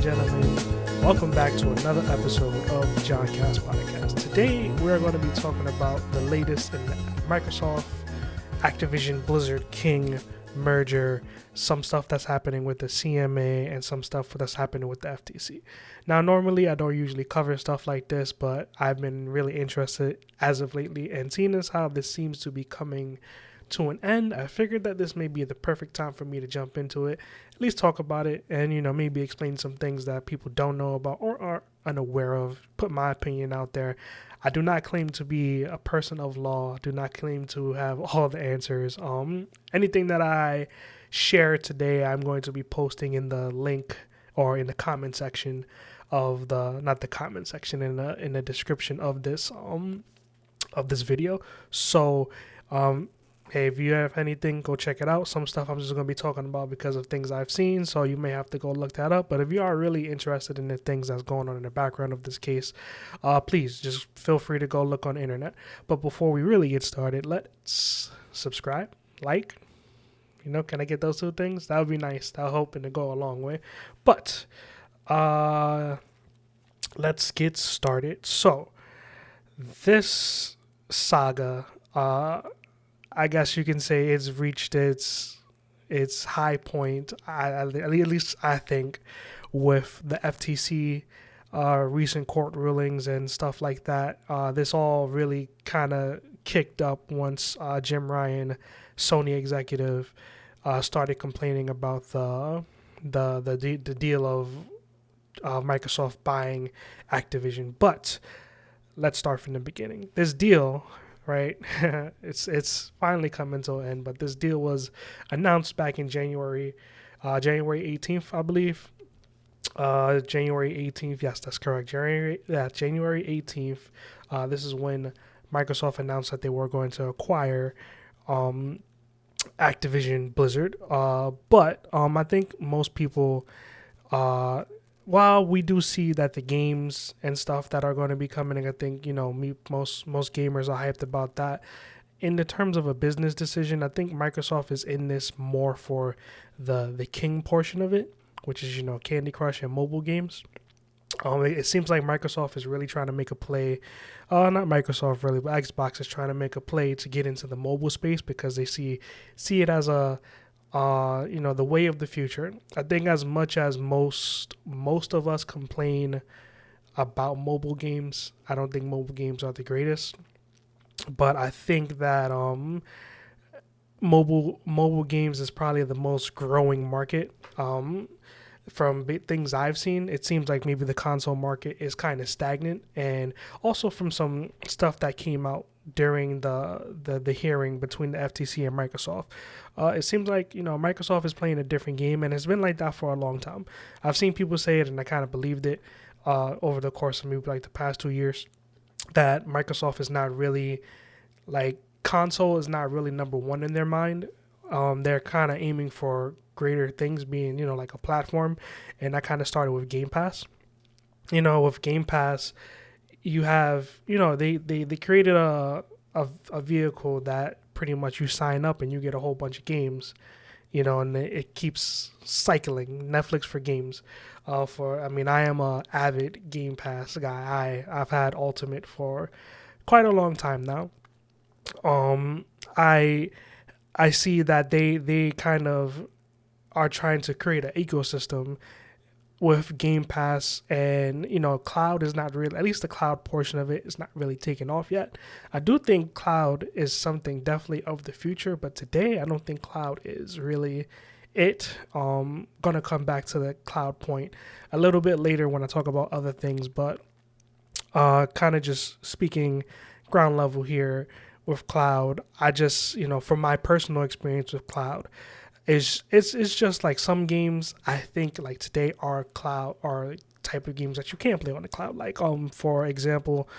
gentlemen, welcome back to another episode of JONCAST podcast. Today, we're going to be talking about the latest in the Microsoft Activision Blizzard King merger, some stuff that's happening with the CMA, and some stuff that's happening with the FTC. Now, normally, I don't usually cover stuff like this, but I've been really interested as of lately, and seeing as how this seems to be coming to an end, I figured that this may be the perfect time for me to jump into it, at least talk about it, and maybe explain some things that people don't know about or are unaware of, put my opinion out there. I do not claim to be a person of law, do not claim to have all the answers. Anything that I share today, I'm going to be posting in the link or in the comment section of not the comment section, in the description of this video. So hey, if you have anything, go check it out. Some stuff I'm just going to be talking about because of things I've seen, so you may have to go look that up. But if you are really interested in the things that's going on in the background of this case, please just feel free to go look on the internet. But before we really get started, let's subscribe, like, can I get those two things? That would be nice. That'll help and to go a long way. But let's get started. So this saga, I guess you can say it's reached its high point, at least I think, with the FTC recent court rulings and stuff like that. This all really kind of kicked up once Jim Ryan, Sony executive, started complaining about the deal of Microsoft buying Activision. But let's start from the beginning. This deal, right? It's finally coming to an end, but this deal was announced back in January 18th, I believe. January 18th, yes, that's correct. January 18th. This is when Microsoft announced that they were going to acquire Activision Blizzard. But I think most people, while we do see that the games and stuff that are going to be coming, I think, most gamers are hyped about that. In the terms of a business decision, I think Microsoft is in this more for the king portion of it, which is, Candy Crush and mobile games. It seems like Microsoft is really trying to make a play. Not Microsoft really, but Xbox is trying to make a play to get into the mobile space because they see it as a the way of the future. I think as much as most of us complain about mobile games, I don't think mobile games are the greatest. But I think that mobile games is probably the most growing market. From things I've seen, it seems like maybe the console market is kind of stagnant, and also from some stuff that came out during the hearing between the FTC and Microsoft. It seems like, Microsoft is playing a different game, and it's been like that for a long time. I've seen people say it, and I kind of believed it over the course of maybe like the past 2 years, that Microsoft is not really, console is not really number one in their mind. They're kind of aiming for greater things, being, like a platform, and that kind of started with Game Pass. With Game Pass, you have, they created a vehicle that pretty much you sign up and you get a whole bunch of games, and it keeps cycling. Netflix for games. I am a avid Game Pass guy. I've had Ultimate for quite a long time now. I see that they kind of are trying to create an ecosystem with Game Pass, and cloud is not really, at least the cloud portion of it is not really taken off yet. I do think cloud is something definitely of the future, but today I don't think cloud is really it. Gonna come back to the cloud point a little bit later when I talk about other things, but kind of just speaking ground level here with cloud, I just, from my personal experience with cloud, it's just like some games I think like today are type of games that you can't play on the cloud. Like for example,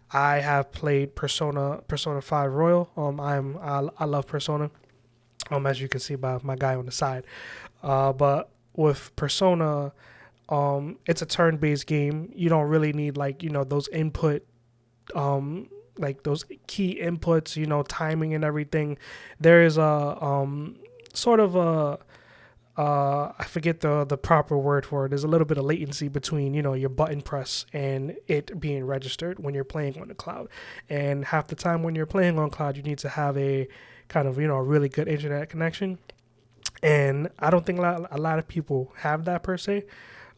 I have played Persona 5 Royal. I love Persona. As you can see by my guy on the side. But with Persona, it's a turn-based game. You don't really need those input like those key inputs, timing and everything. There is a sort of I forget the proper word for it. There's a little bit of latency between, your button press and it being registered when you're playing on the cloud. And half the time when you're playing on cloud, you need to have a kind of, a really good internet connection. And I don't think a lot of people have that per se.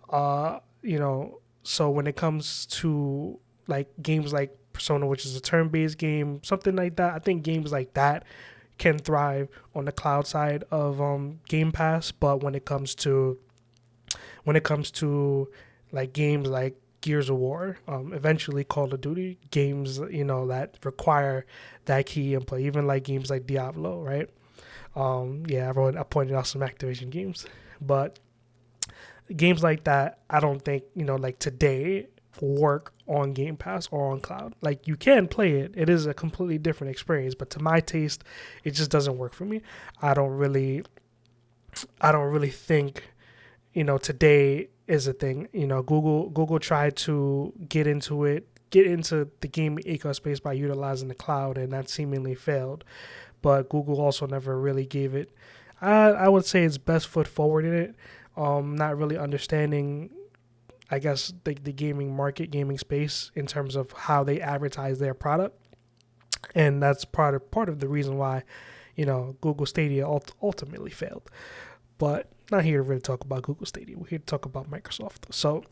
So when it comes to like games like Persona, which is a turn-based game, something like that, I think games like that can thrive on the cloud side of Game Pass. But when it comes to like games like Gears of War, eventually Call of Duty, games that require that key input, even like games like Diablo, right? I pointed out some Activision games, but games like that, I don't think like today work on Game Pass or on cloud. Like, you can play it. It is a completely different experience, but to my taste, it just doesn't work for me. I don't really think, today is a thing. Google tried to get into the gaming ecospace by utilizing the cloud, and that seemingly failed. But Google also never really gave it, I would say, its best foot forward in it. Not really understanding, I guess, the gaming market, gaming space in terms of how they advertise their product. And that's part of the reason why, Google Stadia ultimately failed. But not here to really talk about Google Stadia. We're here to talk about Microsoft. So,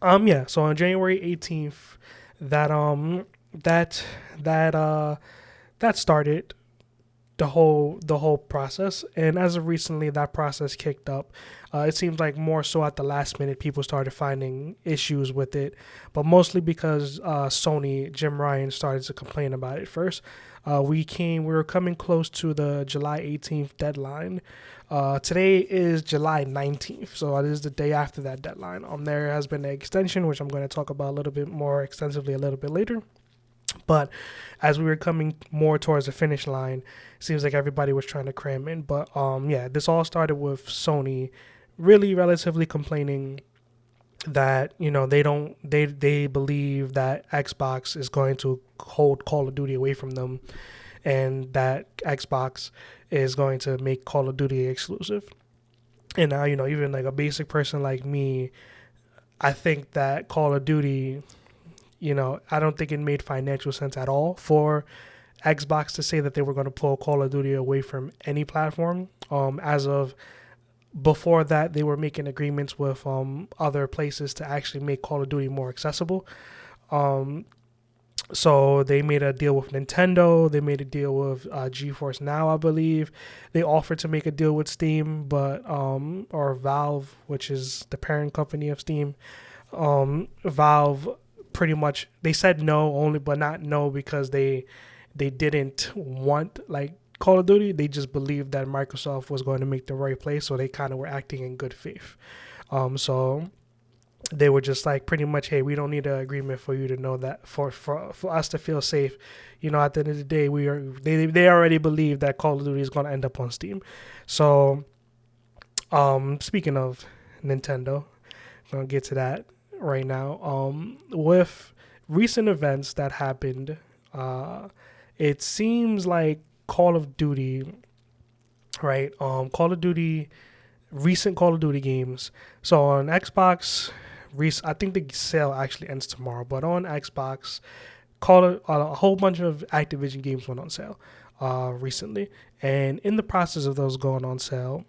so on January 18th, that started the whole process, and as of recently, that process kicked up. It seems like more so at the last minute, people started finding issues with it, but mostly because Sony, Jim Ryan, started to complain about it first. We were coming close to the July 18th deadline. Today is July 19th, so it is the day after that deadline. There has been an extension, which I'm going to talk about a little bit more extensively a little bit later. But as we were coming more towards the finish line, it seems like everybody was trying to cram in. But this all started with Sony really relatively complaining that they believe that Xbox is going to hold Call of Duty away from them, and that Xbox is going to make Call of Duty exclusive. And now, even like a basic person like me, I think that Call of Duty, I don't think it made financial sense at all for Xbox to say that they were going to pull Call of Duty away from any platform. As of before that, they were making agreements with other places to actually make Call of Duty more accessible. So they made a deal with Nintendo. They made a deal with GeForce Now, I believe. They offered to make a deal with Steam, or Valve, which is the parent company of Steam. Valve pretty much, they said no, but not no because they didn't want like Call of Duty. They just believed that Microsoft was going to make the right play, so they kind of were acting in good faith. So they were just like pretty much, hey, we don't need an agreement for you to know that for us to feel safe. At the end of the day, they already believe that Call of Duty is going to end up on Steam. So speaking of Nintendo, I'm going to get to that right now. With recent events that happened, it seems like Call of Duty, right? Recent Call of Duty games. So on Xbox, I think the sale actually ends tomorrow, but on Xbox, a whole bunch of Activision games went on sale recently, and in the process of those going on sale,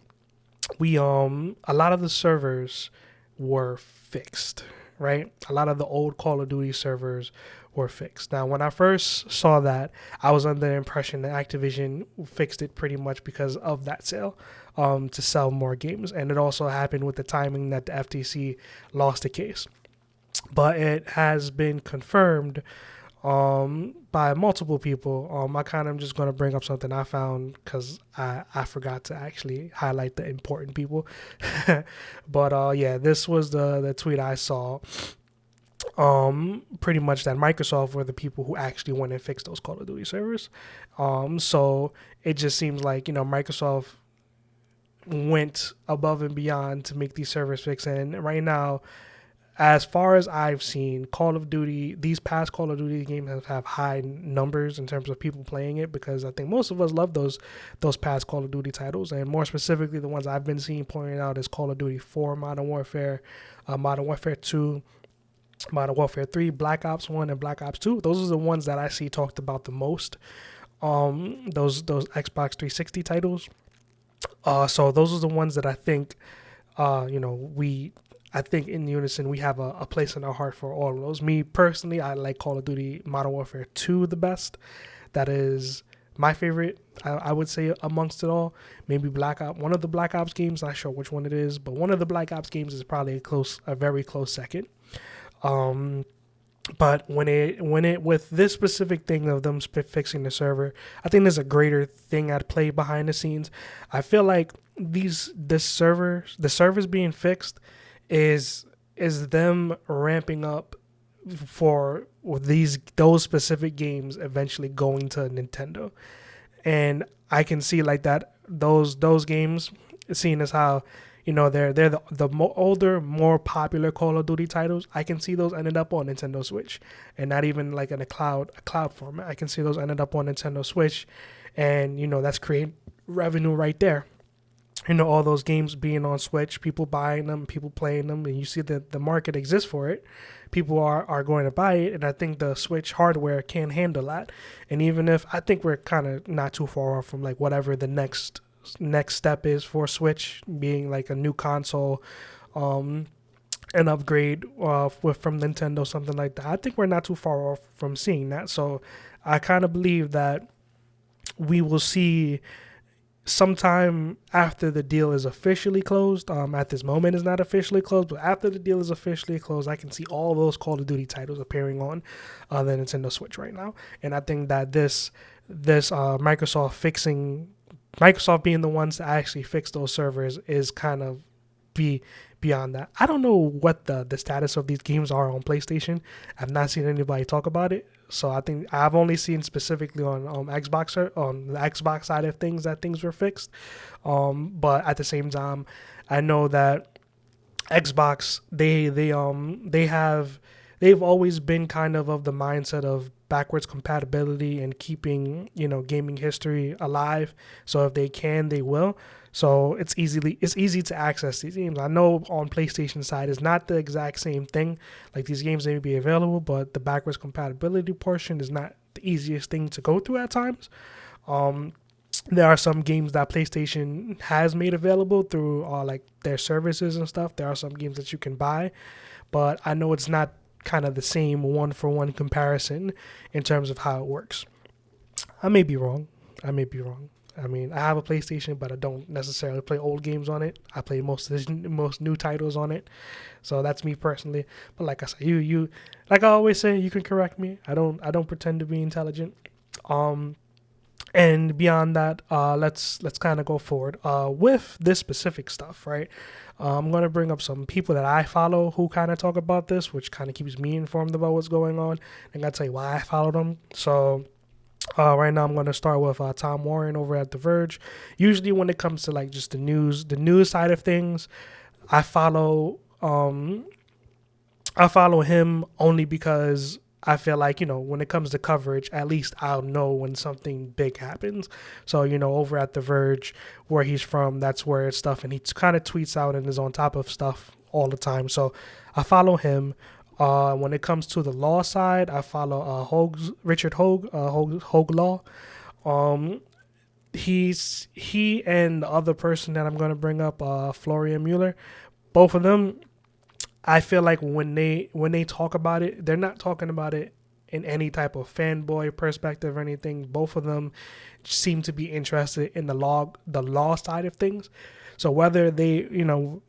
a lot of the servers were fixed, right? A lot of the old Call of Duty servers were fixed. Now, when I first saw that, I was under the impression that Activision fixed it pretty much because of that sale, to sell more games. And it also happened with the timing that the FTC lost the case. But it has been confirmed by multiple people. I kind of just going to bring up something I found because I forgot to actually highlight the important people. But this was the tweet I saw. Pretty much that Microsoft were the people who actually went and fixed those Call of Duty servers. So it just seems like, Microsoft went above and beyond to make these servers fix. And right now, as far as I've seen, Call of Duty, these past Call of Duty games have high numbers in terms of people playing it, because I think most of us love those past Call of Duty titles, and more specifically, the ones I've been seeing pointed out is Call of Duty 4, Modern Warfare, Modern Warfare 2, Modern Warfare 3, Black Ops 1, and Black Ops 2. Those are the ones that I see talked about the most. Those Xbox 360 titles. So those are the ones that I think, I think in unison we have a place in our heart for all of those. Me personally, I like Call of Duty Modern Warfare 2 the best. That is my favorite, I would say, amongst it all. Maybe Black Ops, one of the Black Ops games, not sure which one it is, but one of the Black Ops games is probably a very close second. But when it with this specific thing of them fixing the server, I think there's a greater thing at play behind the scenes. I feel like the servers being fixed is them ramping up for those specific games eventually going to Nintendo. And I can see like that those games, seeing as how they're the older, more popular Call of Duty titles, I can see those ended up on Nintendo Switch, and not even like in a cloud format. I can see those ended up on Nintendo Switch, and that's creating revenue right there. All those games being on Switch, people buying them, people playing them, and you see that the market exists for it. People are going to buy it, and I think the Switch hardware can handle that. And even if I think we're kind of not too far off from like whatever the next step is for Switch, being like a new console, an upgrade from Nintendo, something like that. I think we're not too far off from seeing that. So I kind of believe that we will see sometime after the deal is officially closed. At this moment, it's not officially closed, but after the deal is officially closed, I can see all those Call of Duty titles appearing on the Nintendo Switch right now. And I think that this Microsoft being the ones to actually fix those servers is kind of beyond that. I don't know what the status of these games are on PlayStation. I've not seen anybody talk about it. So I think I've only seen specifically on Xbox, on the Xbox side of things, that things were fixed. But at the same time, I know that Xbox, they've always been kind of the mindset of backwards compatibility and keeping gaming history alive. So if they can, they will. So it's easy to access these games. I know on PlayStation side is not the exact same thing. Like, these games may be available, but the backwards compatibility portion is not the easiest thing to go through at times. There are some games that PlayStation has made available through like their services and stuff. There are some games that you can buy, but I know it's not kind of the same one-for-one comparison in terms of how it works. I may be wrong. I mean, I have a PlayStation, but I don't necessarily play old games on it. I play most new titles on it. So that's me personally. But like I said, you like I always say, you can correct me. I don't pretend to be intelligent. And beyond that, let's kind of go forward with this specific stuff, right? I'm going to bring up some people that I follow who kind of talk about this, which kind of keeps me informed about what's going on. I'm going to tell you why I follow them. So right now I'm going to start with Tom Warren over at The Verge. Usually when it comes to like just the news side of things, I follow him only because I feel like, when it comes to coverage, at least I'll know when something big happens. So, over at The Verge, where he's from, that's where it's stuff, and he kind of tweets out and is on top of stuff all the time. So I follow him. When it comes to the law side, I follow Richard Hogue Law. He and the other person that I'm going to bring up, Florian Mueller, both of them, I feel like when they talk about it, they're not talking about it in any type of fanboy perspective or anything. Both of them seem to be interested in the law side of things. So whether they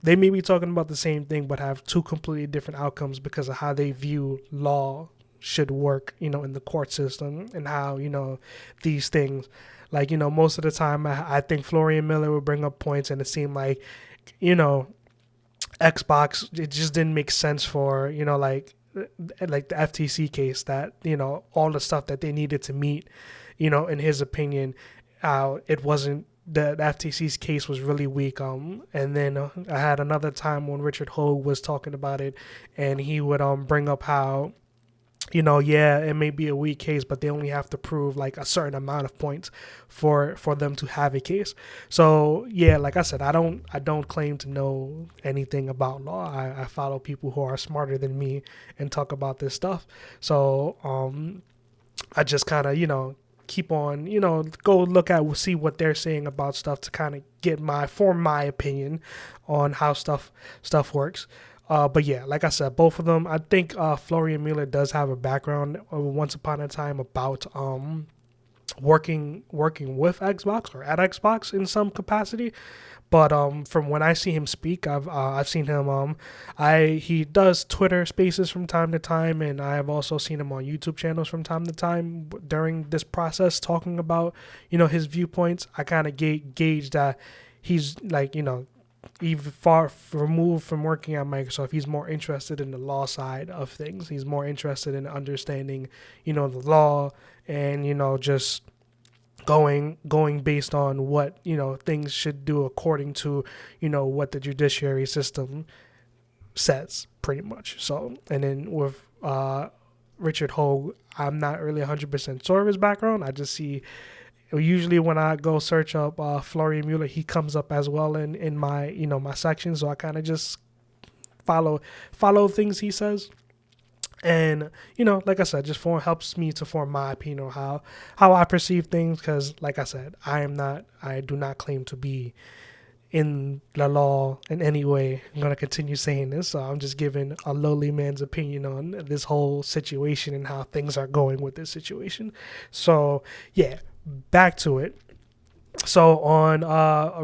may be talking about the same thing but have two completely different outcomes because of how they view law should work, in the court system, and how, these things, like, most of the time I think Florian Miller would bring up points and it seemed like, Xbox, it just didn't make sense for, like the FTC case, that, all the stuff that they needed to meet, in his opinion, it wasn't the FTC's case was really weak. And then I had another time when Richard Hogue was talking about it, and he would bring up how, yeah, it may be a weak case, but they only have to prove like a certain amount of points for them to have a case. So yeah, like I said, I don't claim to know anything about law. I follow people who are smarter than me and talk about this stuff. So I just kind of keep on go look at see what they're saying about stuff to kind of form my opinion on how stuff works. But yeah, like I said, both of them, I think Florian Mueller does have a background once upon a time about working with Xbox or at Xbox in some capacity. But from when I see him speak, I've seen him. He does Twitter Spaces from time to time, and I have also seen him on YouTube channels from time to time during this process talking about his viewpoints. I kind of gauge that he's like even far removed from working at Microsoft. He's more interested in the law side of things. He's more interested in understanding, the law and, just going based on what, things should do according to, what the judiciary system says pretty much. So, and then with Richard Hogue, I'm not really 100% sure of his background. I just see usually when I go search up Florian Mueller, he comes up as well in my my section. So I kind of just follow things he says, and like I said, just helps me to form my opinion on how I perceive things. Because like I said, I do not claim to be in the law in any way. I'm gonna continue saying this, so I'm just giving a lowly man's opinion on this whole situation and how things are going with this situation. So yeah. Back to it. So on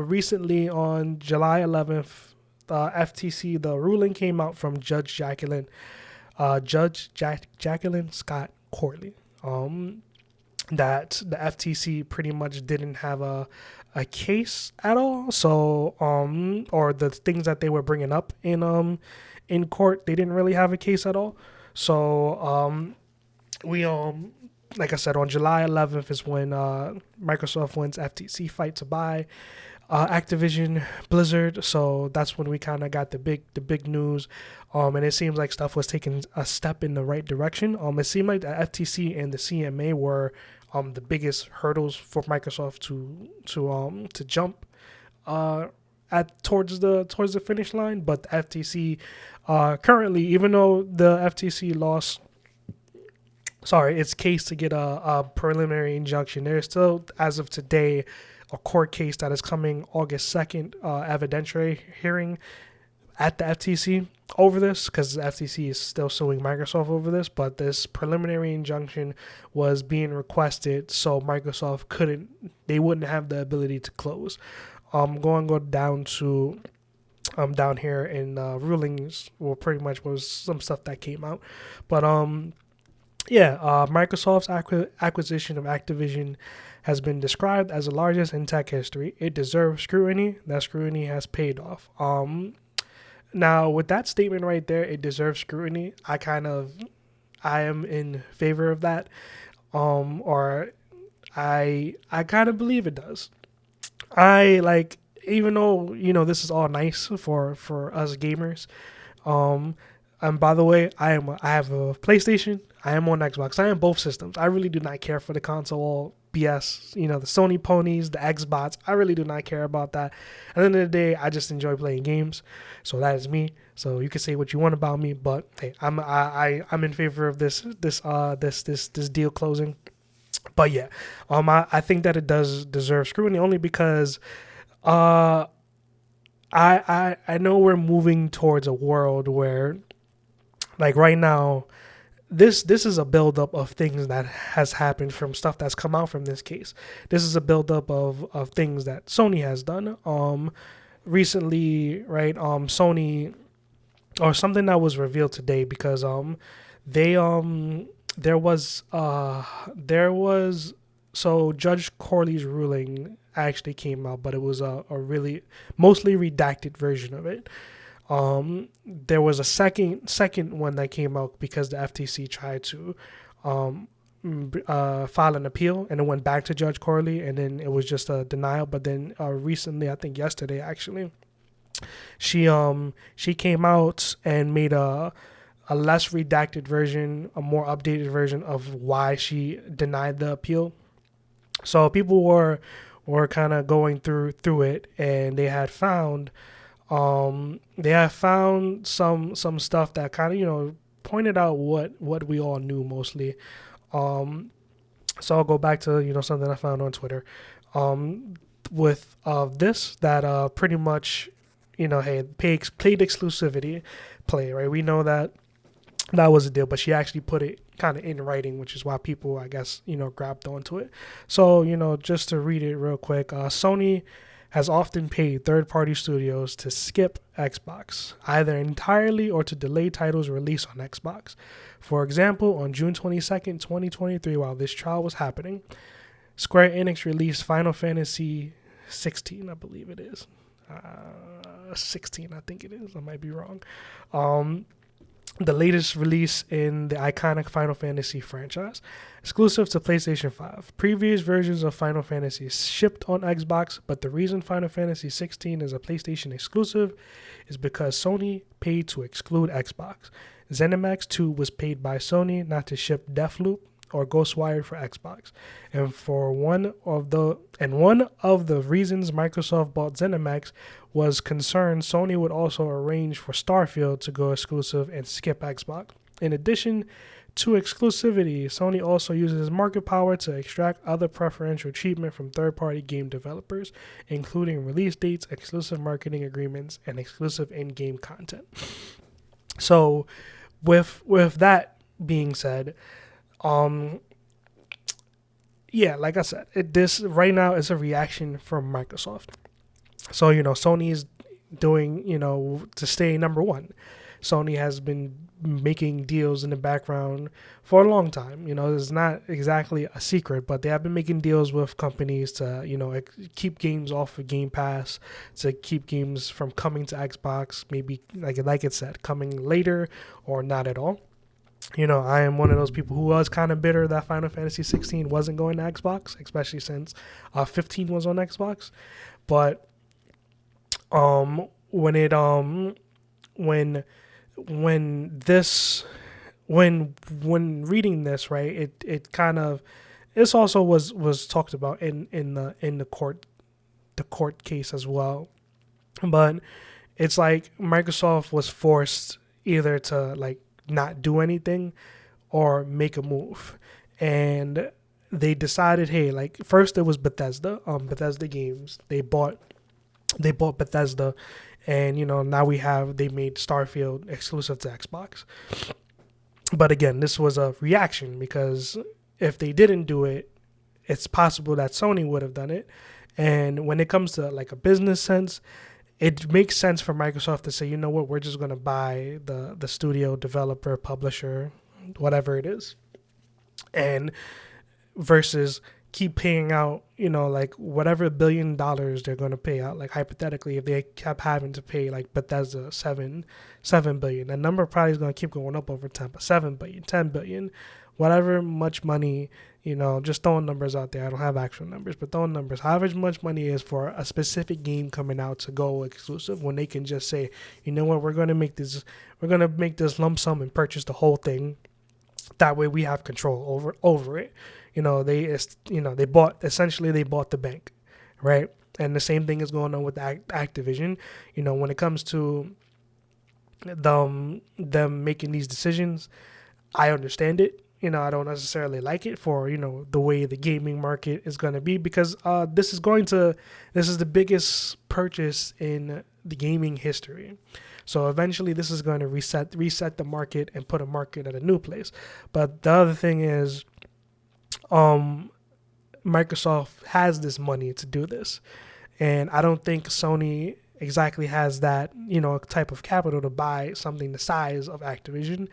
recently on July 11th, FTC, the ruling came out from Judge Jacqueline Scott Corley, that the FTC pretty much didn't have a case at all. So or the things that they were bringing up in court, they didn't really have a case at all. So we like I said, on July 11th is when Microsoft wins FTC fight to buy Activision Blizzard. So that's when we kind of got the big news, and it seems like stuff was taking a step in the right direction. It seemed like the FTC and the CMA were the biggest hurdles for Microsoft to jump towards the finish line. But the FTC currently, even though the FTC lost its case to get a preliminary injunction, there's still, as of today, a court case that is coming August 2nd, evidentiary hearing at the FTC over this, because the FTC is still suing Microsoft over this. But this preliminary injunction was being requested so Microsoft they wouldn't have the ability to close. Going to go down to down here in rulings, well, pretty much was some stuff that came out. But Microsoft's acquisition of Activision has been described as the largest in tech history. It deserves scrutiny. That scrutiny has paid off. Now, with that statement right there, it deserves scrutiny. I am in favor of that. Or I kind of believe it does. Even though, this is all nice for us gamers. And by the way, I have a PlayStation. I am on Xbox. I am both systems. I really do not care for the console BS. The Sony ponies, the Xbox. I really do not care about that. At the end of the day, I just enjoy playing games. So that is me. So you can say what you want about me, but hey, I'm in favor of this deal closing. But yeah, I think that it does deserve scrutiny, only because I know we're moving towards a world where, like right now, this is a buildup of things that has happened from stuff that's come out from this case. This is a buildup of things that Sony has done recently, right? Sony, or something that was revealed today, because there was so Judge Corley's ruling actually came out, but it was a really mostly redacted version of it. There was a second one that came out because the FTC tried to file an appeal, and it went back to Judge Corley, and then it was just a denial. But then recently, I think yesterday actually, she came out and made a less redacted version, a more updated version of why she denied the appeal. So people were kind of going through it, and they had found some stuff that kind of pointed out what we all knew mostly. So I'll go back to something I found on Twitter with this that pretty much hey, played exclusivity play, right? We know that was a deal, but she actually put it kind of in writing, which is why people, I guess, grabbed onto it. So, just to read it real quick, Sony has often paid third-party studios to skip Xbox, either entirely or to delay titles release on Xbox. For example, on June 22nd, 2023, while this trial was happening, Square Enix released Final Fantasy 16, I believe it is. 16, I think it is. I might be wrong. The latest release in the iconic Final Fantasy franchise, exclusive to PlayStation 5. Previous versions of Final Fantasy shipped on Xbox, but the reason Final Fantasy 16 is a PlayStation exclusive is because Sony paid to exclude Xbox. ZeniMax 2 was paid by Sony not to ship Deathloop or Ghostwire for Xbox. And one of the reasons Microsoft bought ZeniMax was concerned Sony would also arrange for Starfield to go exclusive and skip Xbox. In addition to exclusivity, Sony also uses market power to extract other preferential treatment from third-party game developers, including release dates, exclusive marketing agreements, and exclusive in-game content. So, with that being said, yeah, like I said, this right now is a reaction from Microsoft. So, Sony is doing, to stay number one. Sony has been making deals in the background for a long time. It's not exactly a secret, but they have been making deals with companies to, keep games off of Game Pass, to keep games from coming to Xbox, maybe, like it said, coming later or not at all. I am one of those people who was kind of bitter that Final Fantasy 16 wasn't going to Xbox, especially since 15 was on Xbox. But when reading this, right, it kind of, this also was talked about in the court case as well. But it's like Microsoft was forced either to not do anything or make a move, and they decided, hey, first it was Bethesda Games. They bought Bethesda, and now they made Starfield exclusive to Xbox. But again, this was a reaction, because if they didn't do it, it's possible that Sony would have done it. And when it comes to a business sense, it makes sense for Microsoft to say, you know what, we're just going to buy the studio, developer, publisher, whatever it is, and versus keep paying out, whatever $1 billion they're going to pay out. Hypothetically, if they kept having to pay Bethesda $7 billion, that number probably is going to keep going up over time. But $7 billion, $10 billion, whatever much money, just throwing numbers out there. I don't have actual numbers, but throwing numbers. However much money is for a specific game coming out to go exclusive, when they can just say, you know what, we're going to make this lump sum and purchase the whole thing. That way we have control over it. They bought the bank, right? And the same thing is going on with Activision. When it comes to them making these decisions, I understand it. I don't necessarily like it for, the way the gaming market is going to be, because this is the biggest purchase in the gaming history. So eventually this is going to reset the market and put a market at a new place. But the other thing is, Microsoft has this money to do this. And I don't think Sony exactly has that, type of capital to buy something the size of Activision.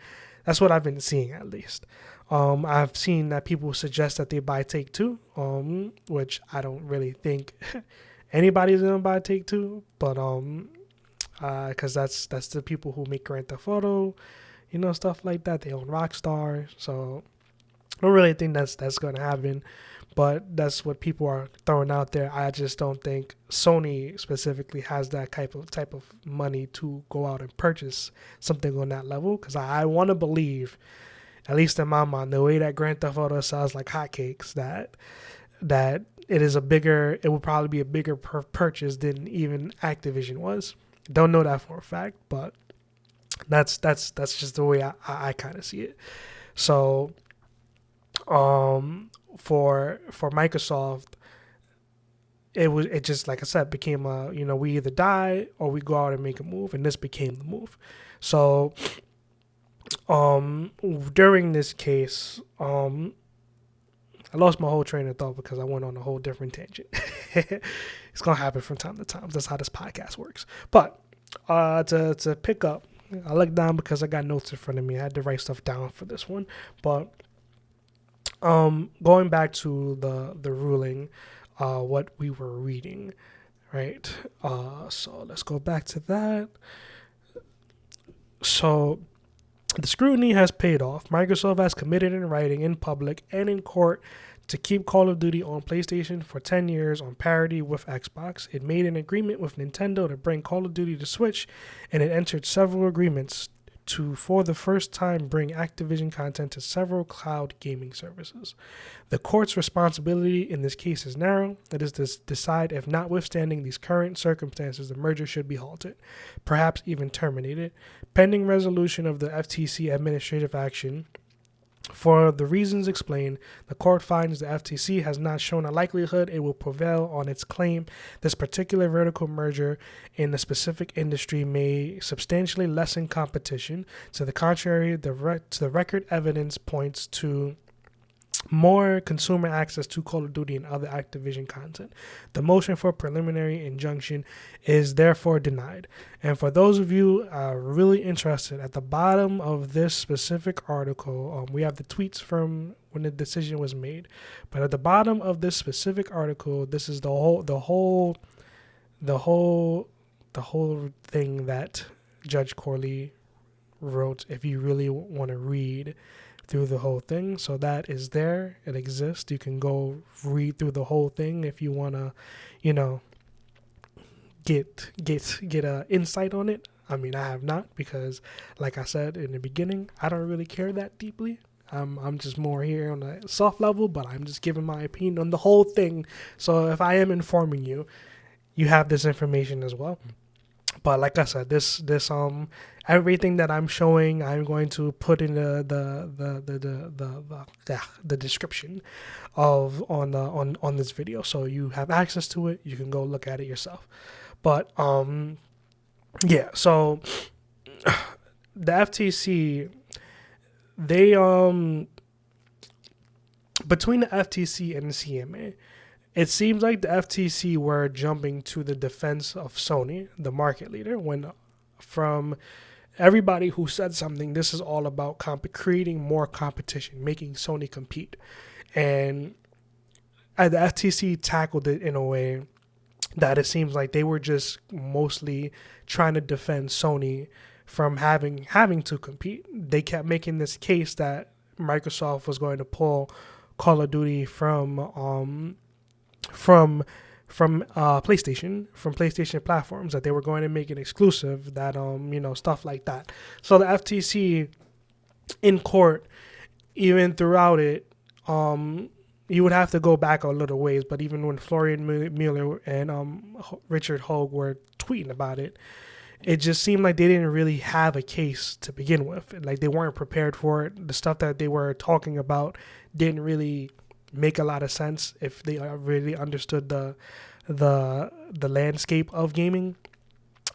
That's what I've been seeing, at least. I've seen that people suggest that they buy Take-Two, which I don't really think anybody's gonna buy Take-Two, but because that's the people who make Grand Theft Auto, stuff like that. They own Rockstar, so I don't really think that's going to happen, but that's what people are throwing out there. I just don't think Sony specifically has that type of money to go out and purchase something on that level, because I want to believe, at least in my mind, the way that Grand Theft Auto sells like hotcakes, that it will probably be a bigger purchase than even Activision was. Don't know that for a fact, but that's just the way I kind of see it. So for Microsoft, it just, like I said, became we either die or we go out and make a move, and this became the move. So during this case, I lost my whole train of thought because I went on a whole different tangent. It's gonna happen from time to time. That's how this podcast works. But to pick up, I looked down because I got notes in front of me. I had to write stuff down for this one. But going back to the ruling, what we were reading, right? So let's go back to that. So the scrutiny has paid off. Microsoft has committed in writing, in public, and in court to keep Call of Duty on PlayStation for 10 years on parity with Xbox. It made an agreement with Nintendo to bring Call of Duty to Switch, and it entered several agreements to, for the first time, bring Activision content to several cloud gaming services. The court's responsibility in this case is narrow. It is to decide if, notwithstanding these current circumstances, the merger should be halted, perhaps even terminated, pending resolution of the FTC administrative action. For the reasons explained, the court finds the FTC has not shown a likelihood it will prevail on its claim this particular vertical merger in the specific industry may substantially lessen competition. To the contrary, the record evidence points to more consumer access to Call of Duty and other Activision content. The motion for preliminary injunction is therefore denied. And for those of you really interested, at the bottom of this specific article, we have the tweets from when the decision was made. But at the bottom of this specific article, this is the whole thing that Judge Corley wrote. If you really want to read through the whole thing, so that is there. It exists. You can go read through the whole thing if you want to, get a insight on it. I mean, I have not, because, like I said in the beginning, I don't really care that deeply. I'm just more here on a soft level, but I'm just giving my opinion on the whole thing. So if I am informing you, you have this information as well. But like I said, this everything that I'm showing, I'm going to put in the description of on this video, so you have access to it. You can go look at it yourself. But yeah. So the FTC, they between the FTC and the CMA, it seems like the FTC were jumping to the defense of Sony, the market leader, when from everybody who said something, this is all about creating more competition, making Sony compete. And the FTC tackled it in a way that it seems like they were just mostly trying to defend Sony from having to compete. They kept making this case that Microsoft was going to pull Call of Duty from PlayStation platforms, that they were going to make it exclusive, that stuff like that. So the FTC in court, even throughout it, you would have to go back a little ways, but even when Florian Mueller and Richard Hogue were tweeting about it, it just seemed like they didn't really have a case to begin with. Like, they weren't prepared for it. The stuff that they were talking about didn't really make a lot of sense if they really understood the landscape of gaming.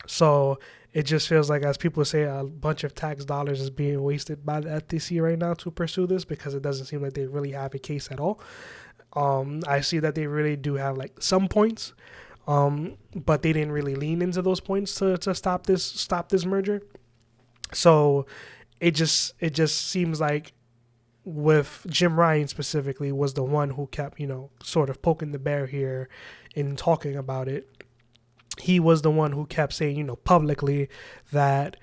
So it just feels like, as people say, a bunch of tax dollars is being wasted by the FTC right now to pursue this, because it doesn't seem like they really have a case at all. I see that they really do have like some points, but they didn't really lean into those points to stop this merger. So it just seems like, with Jim Ryan specifically, was the one who kept, sort of poking the bear here in talking about it. He was the one who kept saying, publicly that,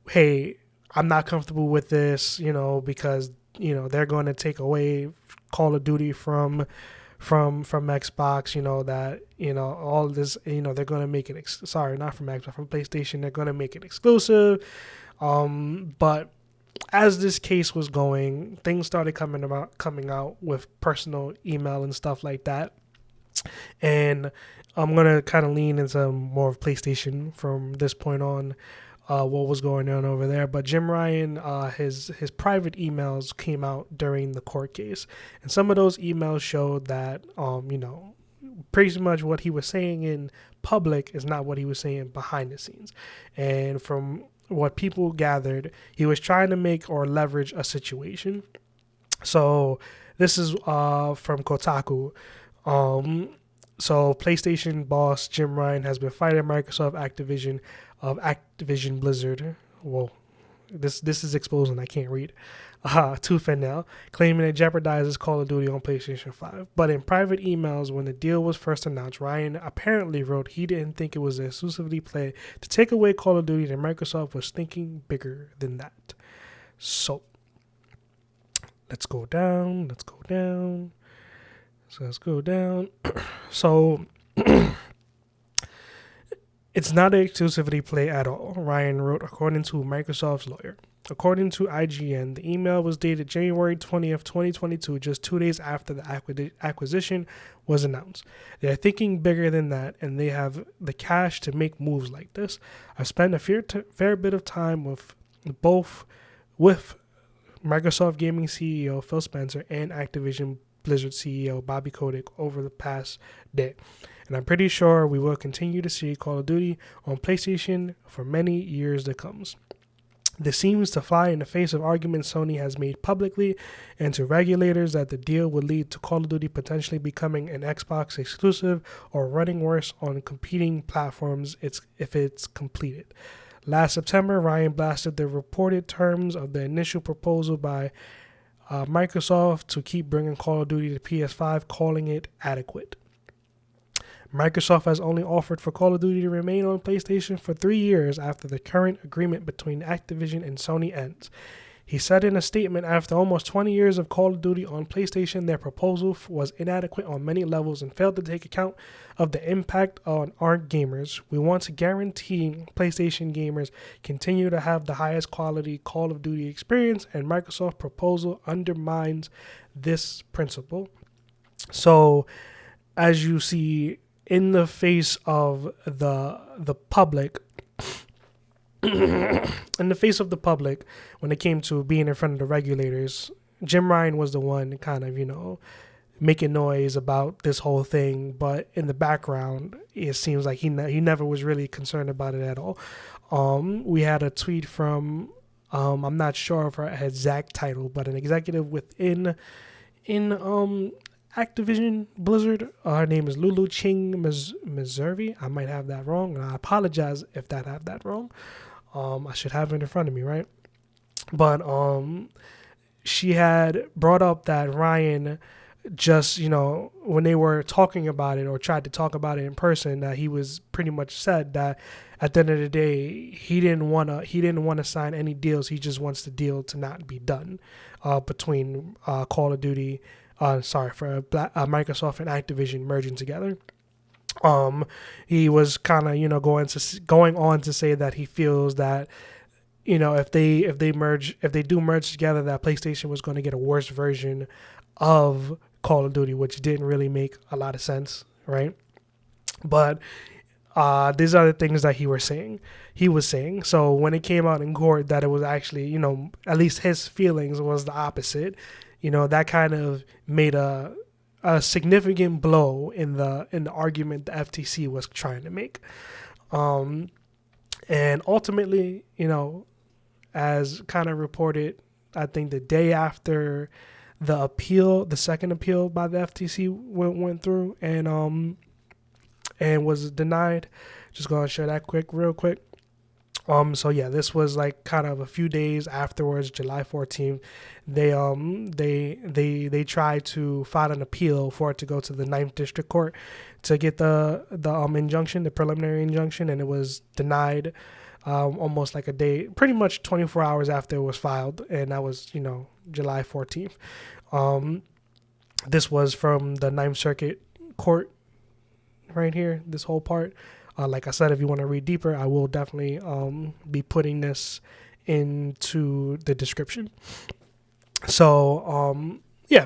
hey, I'm not comfortable with this, because they're going to take away Call of Duty from Xbox, that all this, they're going to make it not from Xbox, from PlayStation, they're going to make it exclusive. But as this case was going, things started coming out with personal email and stuff like that. And I'm going to kind of lean into more of PlayStation from this point on, what was going on over there. But Jim Ryan, his private emails came out during the court case. And some of those emails showed that, pretty much what he was saying in public is not what he was saying behind the scenes. And from what people gathered, he was trying to make or leverage a situation. So this is from Kotaku. So PlayStation boss Jim Ryan has been fighting Microsoft Activision Blizzard. Whoa, this is exposing. I can't read. Tooth and nail, claiming it jeopardizes Call of Duty on PlayStation 5. But in private emails, when the deal was first announced, Ryan apparently wrote he didn't think it was an exclusivity play to take away Call of Duty, and Microsoft was thinking bigger than that. So let's go down. So it's not an exclusivity play at all, Ryan wrote, according to Microsoft's lawyer. According to IGN, the email was dated January 20th, 2022, just 2 days after the acquisition was announced. They're thinking bigger than that, and they have the cash to make moves like this. I've spent a fair bit of time with Microsoft Gaming CEO Phil Spencer and Activision Blizzard CEO Bobby Kotick over the past day. And I'm pretty sure we will continue to see Call of Duty on PlayStation for many years to come. This seems to fly in the face of arguments Sony has made publicly and to regulators that the deal would lead to Call of Duty potentially becoming an Xbox exclusive or running worse on competing platforms if it's completed. Last September, Ryan blasted the reported terms of the initial proposal by Microsoft to keep bringing Call of Duty to PS5, calling it adequate. Microsoft has only offered for Call of Duty to remain on PlayStation for 3 years after the current agreement between Activision and Sony ends. He said in a statement, after almost 20 years of Call of Duty on PlayStation, their proposal was inadequate on many levels and failed to take account of the impact on our gamers. We want to guarantee PlayStation gamers continue to have the highest quality Call of Duty experience, and Microsoft's proposal undermines this principle. So, as you see, in the face of the public, when it came to being in front of the regulators, Jim Ryan was the one kind of, making noise about this whole thing. But in the background, it seems like he never was really concerned about it at all. We had a tweet from, I'm not sure of her exact title, but an executive within Activision Blizzard. Her name is Lulu Ching Missouri. I might have that wrong, and I apologize if I have that wrong. I should have it in front of me, right? But she had brought up that Ryan just, when they were talking about it or tried to talk about it in person, that he was pretty much said that at the end of the day, he didn't want to sign any deals. He just wants the deal to not be done between Call of Duty. Microsoft and Activision merging together. He was kind of going on to say that he feels that if they do merge together, that PlayStation was going to get a worse version of Call of Duty, which didn't really make a lot of sense, right? But these are the things that he was saying. So when it came out in court that it was actually, at least his feelings was the opposite. That kind of made a significant blow in the argument the FTC was trying to make. And ultimately, as kind of reported, I think the day after the second appeal by the FTC went through and was denied. Just going to share that real quick. So yeah, this was like kind of a few days afterwards, July 14th. They tried to file an appeal for it to go to the 9th District Court to get the injunction, the preliminary injunction, and it was denied. almost like a day, pretty much 24 hours after it was filed, and that was, July 14th. This was from the Ninth Circuit Court right here, this whole part. Like I said, if you want to read deeper, I will definitely be putting this into the description. So, yeah.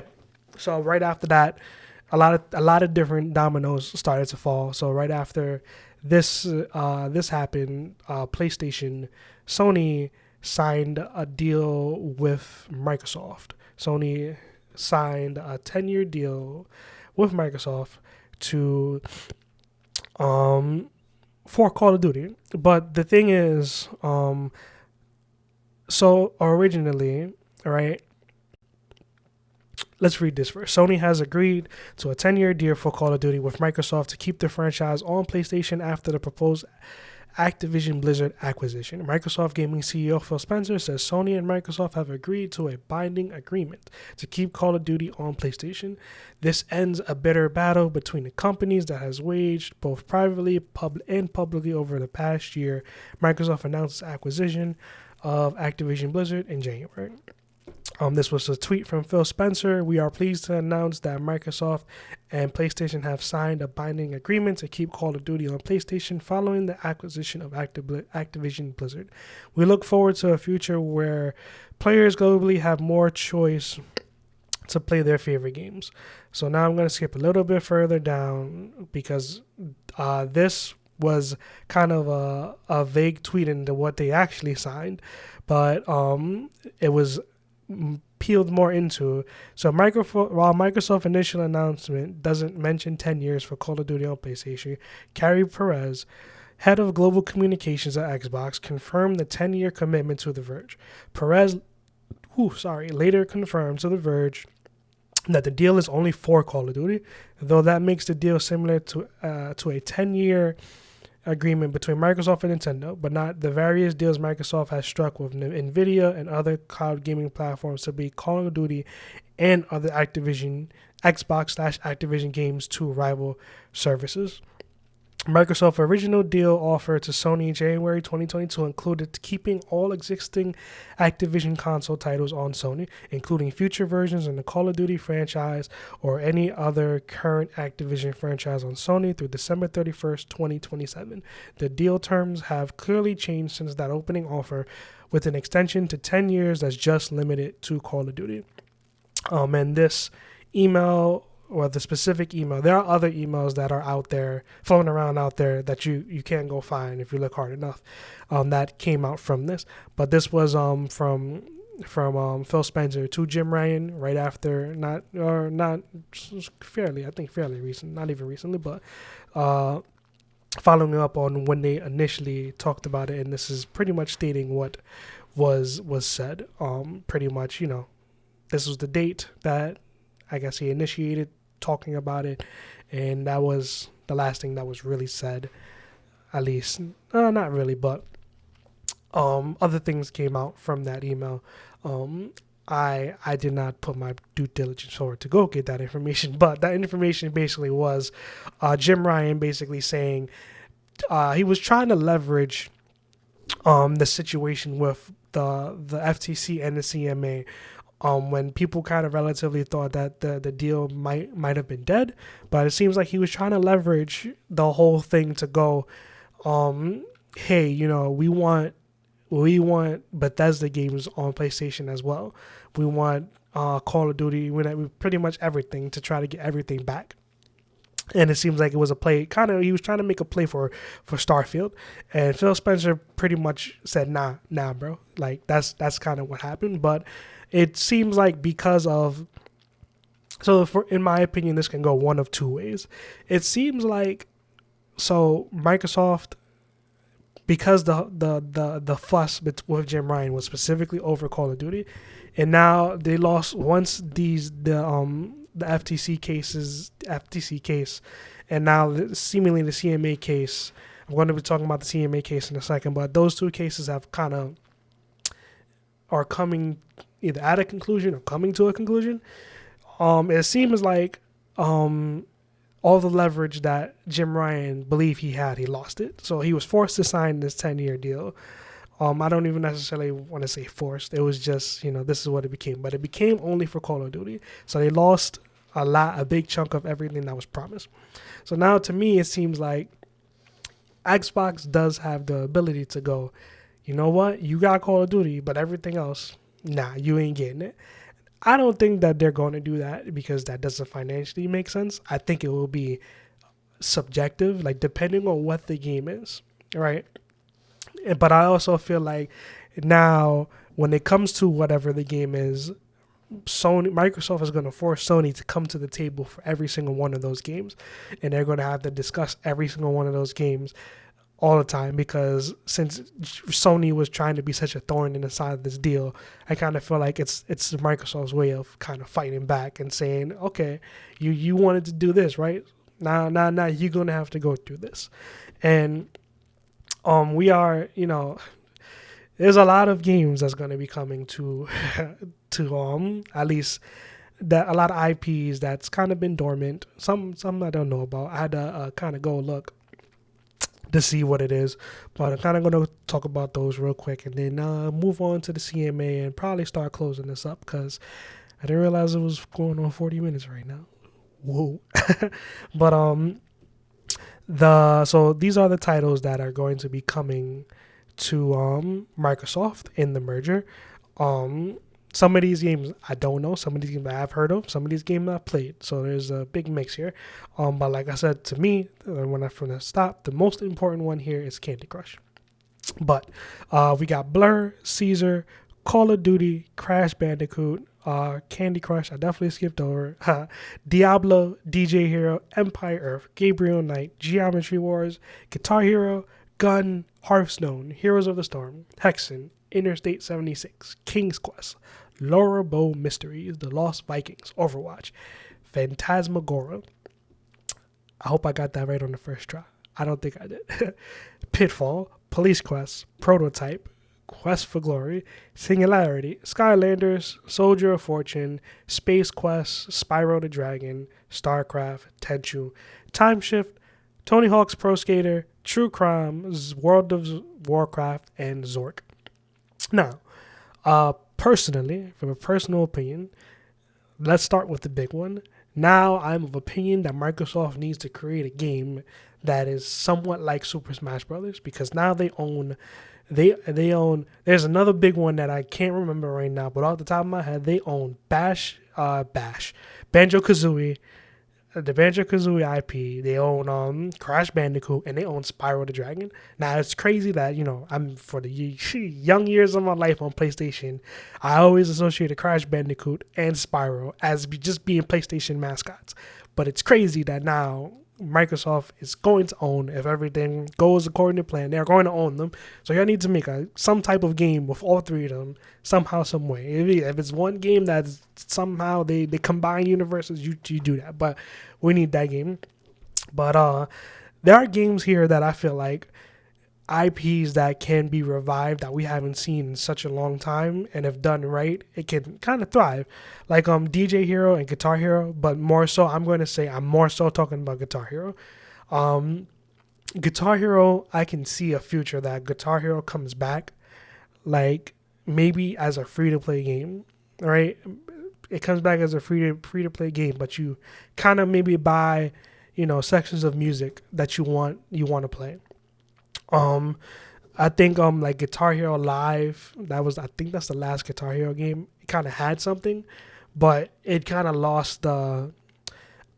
So right after that, a lot of different dominoes started to fall. So right after this happened, Sony signed a deal with Microsoft. Sony signed a 10-year deal with Microsoft to for Call of Duty. But the thing is, so originally, right? Let's read this first. Sony has agreed to a 10-year deal for Call of Duty with Microsoft to keep the franchise on PlayStation after the proposed Activision Blizzard acquisition. Microsoft Gaming CEO Phil Spencer says Sony and Microsoft have agreed to a binding agreement to keep Call of Duty on PlayStation. This ends a bitter battle between the companies that has waged both privately and publicly over the past year. Microsoft announced its acquisition of Activision Blizzard in January. This was a tweet from Phil Spencer. We are pleased to announce that Microsoft and PlayStation have signed a binding agreement to keep Call of Duty on PlayStation following the acquisition of Activision Blizzard. We look forward to a future where players globally have more choice to play their favorite games. So now I'm going to skip a little bit further down because this was kind of a vague tweet into what they actually signed, but it was peeled more into. So while Microsoft initial announcement doesn't mention 10 years for Call of Duty on PlayStation, Carrie Perez, head of global communications at Xbox, confirmed the 10-year commitment to The Verge. Perez, later confirmed to The Verge that the deal is only for Call of Duty, though that makes the deal similar to a 10-year agreement between Microsoft and Nintendo, but not the various deals Microsoft has struck with Nvidia and other cloud gaming platforms to be Call of Duty and other Xbox/Activision games to rival services. Microsoft's original deal offer to Sony in January 2022 included keeping all existing Activision console titles on Sony, including future versions in the Call of Duty franchise or any other current Activision franchise on Sony through December 31st, 2027. The deal terms have clearly changed since that opening offer, with an extension to 10 years that's just limited to Call of Duty. And this email, or the specific email, there are other emails that are out there, floating around out there, that you can go find if you look hard enough, that came out from this. But this was from Phil Spencer to Jim Ryan right after, fairly recent, not even recently, but following up on when they initially talked about it. And this is pretty much stating what was said. Pretty much, this was the date that I guess he initiated talking about it, and that was the last thing that was really said, at least. Not really, but other things came out from that email. I did not put my due diligence forward to go get that information, but that information basically was Jim Ryan basically saying he was trying to leverage the situation with the FTC and the CMA. When people kind of relatively thought that the deal might have been dead, but it seems like he was trying to leverage the whole thing to go, hey, we want Bethesda games on PlayStation as well. We want Call of Duty, we pretty much everything to try to get everything back. And it seems like it was a play, he was trying to make a play for Starfield. And Phil Spencer pretty much said, nah, bro. Like, that's kind of what happened. But it seems like because of, in my opinion, this can go one of two ways. It seems like, Microsoft, because the fuss with Jim Ryan was specifically over Call of Duty, and now they lost once the FTC case, and now seemingly the CMA case. I'm going to be talking about the CMA case in a second, but those two cases have are coming either at a conclusion or coming to a conclusion. It seems like all all the leverage that Jim Ryan believed he had, he lost it. So he was forced to sign this 10-year deal. I don't even necessarily want to say forced. It was just, this is what it became. But it became only for Call of Duty. So they lost a big chunk of everything that was promised. So now to me, it seems like Xbox does have the ability to go, you know what? You got Call of Duty, but everything else, nah, you ain't getting it. I don't think that they're going to do that because that doesn't financially make sense. I think it will be subjective, like depending on what the game is, right? But I also feel like now when it comes to whatever the game is, Microsoft is going to force Sony to come to the table for every single one of those games, and they're going to have to discuss every single one of those games all the time, because since Sony was trying to be such a thorn in the side of this deal, I kind of feel like it's Microsoft's way of kind of fighting back and saying, okay, you wanted to do this, right? Now you're going to have to go through this. And we are, there's a lot of games that's going to be coming to at least that a lot of IPs that's kind of been dormant. Some I don't know about. I had to kind of go look to see what it is, but I'm kind of going to talk about those real quick and then move on to the CMA and probably start closing this up because I didn't realize it was going on 40 minutes right now. Whoa. But so these are the titles that are going to be coming to Microsoft in the merger. Some of these games I don't know. Some of these games I've heard of. Some of these games I've played. So there's a big mix here. But like I said, to me, from the stop, the most important one here is Candy Crush. But we got Blur, Caesar, Call of Duty, Crash Bandicoot, Candy Crush. I definitely skipped over. Diablo, DJ Hero, Empire Earth, Gabriel Knight, Geometry Wars, Guitar Hero, Gun, Hearthstone, Heroes of the Storm, Hexen, Interstate 76, King's Quest, Laura Bow Mysteries, The Lost Vikings, Overwatch, Phantasmagoria. I hope I got that right on the first try. I don't think I did. Pitfall, Police Quest, Prototype, Quest for Glory, Singularity, Skylanders, Soldier of Fortune, Space Quest, Spyro the Dragon, StarCraft, Tenchu, Time Shift, Tony Hawk's Pro Skater, True Crime, World of Warcraft, and Zork. Now, personally, from a personal opinion, let's start with the big one. Now, I'm of opinion that Microsoft needs to create a game that is somewhat like Super Smash Brothers, because now they own. There's another big one that I can't remember right now, but off the top of my head, they own Banjo-Kazooie, the Banjo-Kazooie IP. They own Crash Bandicoot, and they own Spyro the Dragon. Now, it's crazy that, I'm for the young years of my life on PlayStation, I always associated Crash Bandicoot and Spyro as just being PlayStation mascots. But it's crazy that now Microsoft is going to own, if everything goes according to plan, they're going to own them. So y'all need to make some type of game with all three of them somehow, some way. If it's one game that somehow they combine universes, you do that. But we need that game. But there are games here that I feel like IPs that can be revived that we haven't seen in such a long time, and if done right, it can kind of thrive, like DJ Hero and Guitar Hero. But more so, I'm more so talking about Guitar Hero. Guitar Hero, I can see a future that Guitar Hero comes back, like maybe as a free to play game, right? It comes back as a free to play game, but you kind of maybe buy, sections of music that you want to play. I think like Guitar Hero Live, I think that's the last Guitar Hero game. It kind of had something, but it kind of lost I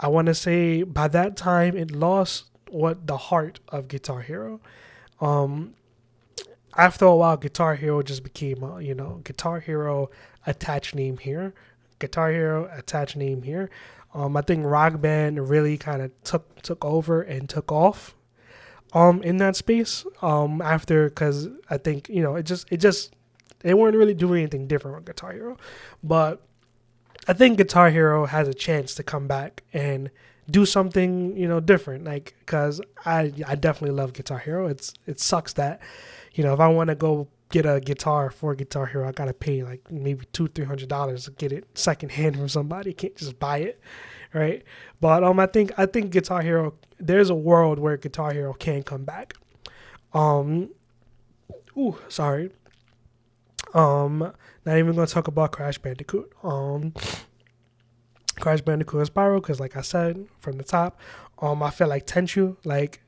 want to say by that time it lost the heart of Guitar Hero. After a while, Guitar Hero just became Guitar Hero attached name here, Guitar Hero attached name here. I think Rock Band really kind of took over and took off in that space after, because I think they weren't really doing anything different with Guitar Hero. But I think Guitar Hero has a chance to come back and do something different, like, because I definitely love Guitar Hero. It sucks that if I want to go get a guitar for Guitar Hero, I gotta pay like maybe $200-300 to get it secondhand from somebody. You can't just buy it, right? But I think Guitar Hero, there's a world where Guitar Hero can come back. Sorry. Not even gonna talk about Crash Bandicoot. Crash Bandicoot and Spyro, because like I said from the top, I feel like Tenchu, like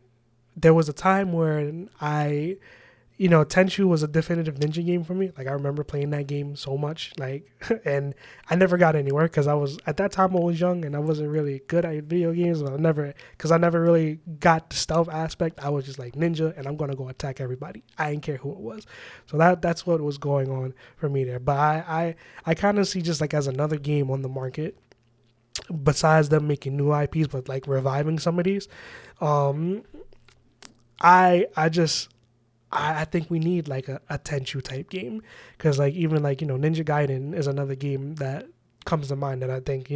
there was a time when Tenchu was a definitive ninja game for me. Like I remember playing that game so much, like, and I never got anywhere because at that time I was young and I wasn't really good at video games. But I never really got the stealth aspect. I was just like ninja and I'm gonna go attack everybody. I didn't care who it was. So that's what was going on for me there. But I kind of see just like as another game on the market, besides them making new IPs, but like reviving some of these. I think we need like a Tenchu type game, because like even like Ninja Gaiden is another game that comes to mind that I think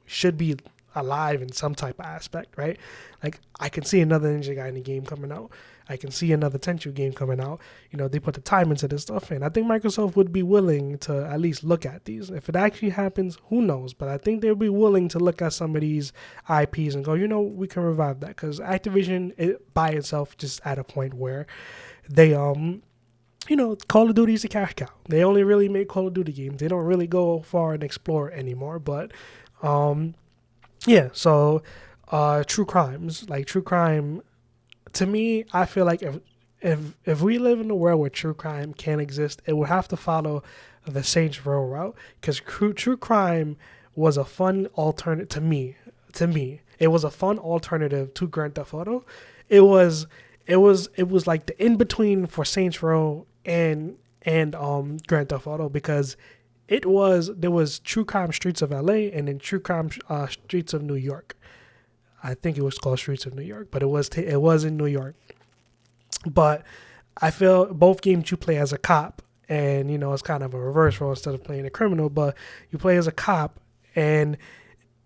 should be alive in some type of aspect, right? Like I can see another Ninja Gaiden game coming out. I can see another Tenchu game coming out. They put the time into this stuff, and I think Microsoft would be willing to at least look at these. If it actually happens, who knows? But I think they'll be willing to look at some of these IPs and go, we can revive that, because Activision by itself just at a point where they Call of Duty is a cash cow. They only really make Call of Duty games. They don't really go far and explore anymore. But so true crimes, like true crime, to me, I feel like if we live in a world where true crime can exist, it would have to follow the Saints Row route, because true crime was a fun alternative to me. It was a fun alternative to Grand Theft Auto. It was like the in between for Saints Row and Grand Theft Auto, because there was True Crime Streets of LA and then True Crime Streets of New York. I think it was called Streets of New York, but it was in New York. But I feel both games you play as a cop, and it's kind of a reverse role instead of playing a criminal, but you play as a cop, and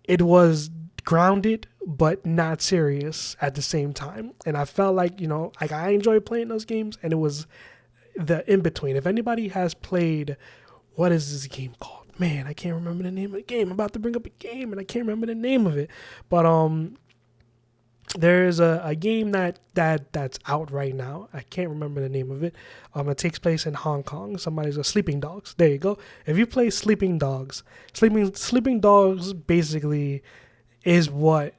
it was grounded but not serious at the same time. And I felt like like I enjoyed playing those games, and it was the in between. If anybody has played, what is this game called? Man, I can't remember the name of the game. I'm about to bring up a game and I can't remember the name of it. But there is a game that's out right now. I can't remember the name of it. It takes place in Hong Kong. Somebody's Sleeping Dogs. There you go. If you play Sleeping Dogs, Sleeping Dogs basically is what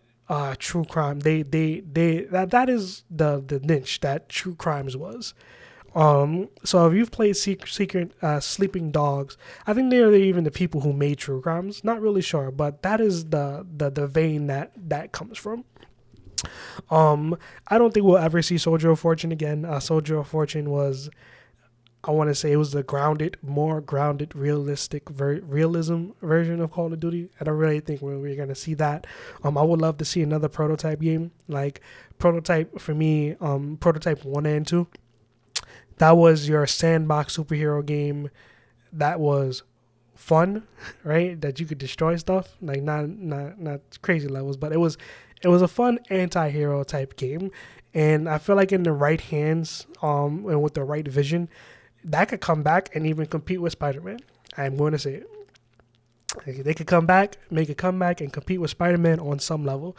true crime. That is the niche that true crimes was. So if you've played Secret Sleeping Dogs, I think they're even the people who made True Crimes. Not really sure, but that is the vein that comes from. I don't think we'll ever see Soldier of Fortune again. Soldier of Fortune was, I want to say, it was the more grounded, realistic realism version of Call of Duty. I don't really think we're going to see that. I would love to see another Prototype game. Like Prototype, for me, Prototype 1 and 2. That was your sandbox superhero game that was fun, right? That you could destroy stuff, like not crazy levels, but it was a fun anti-hero type game. And I feel like in the right hands, and with the right vision, that could come back and even compete with Spider-Man. I'm going to say it. They could come back, make a comeback, and compete with Spider-Man on some level.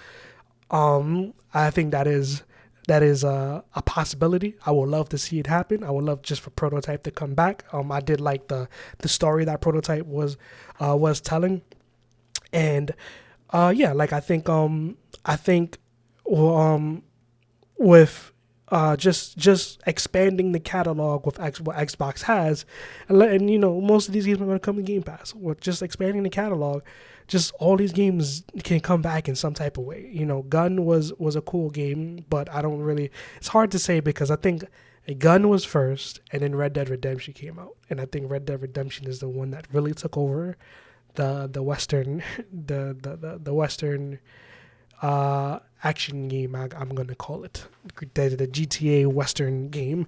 I think that is a possibility. I would love to see it happen. I would love just for Prototype to come back. I did like the story that Prototype was telling, and like I think with just expanding the catalog with what Xbox has, and most of these games are going to come in Game Pass. With just expanding the catalog, just all these games can come back in some type of way. Gun was a cool game, but I don't really. It's hard to say because I think Gun was first, and then Red Dead Redemption came out, and I think Red Dead Redemption is the one that really took over the Western the Western action game. I'm gonna call it the GTA Western game.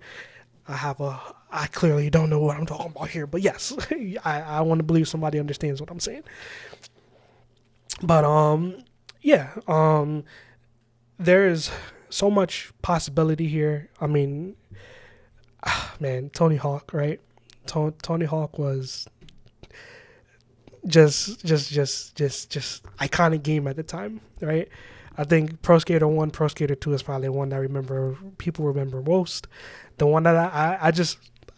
I clearly don't know what I'm talking about here, but yes, I want to believe somebody understands what I'm saying. But there is so much possibility here. I mean, man, Tony Hawk, right? Tony Hawk was just iconic game at the time, right? I think Pro Skater 1, Pro Skater 2 is probably one that people remember most. The one that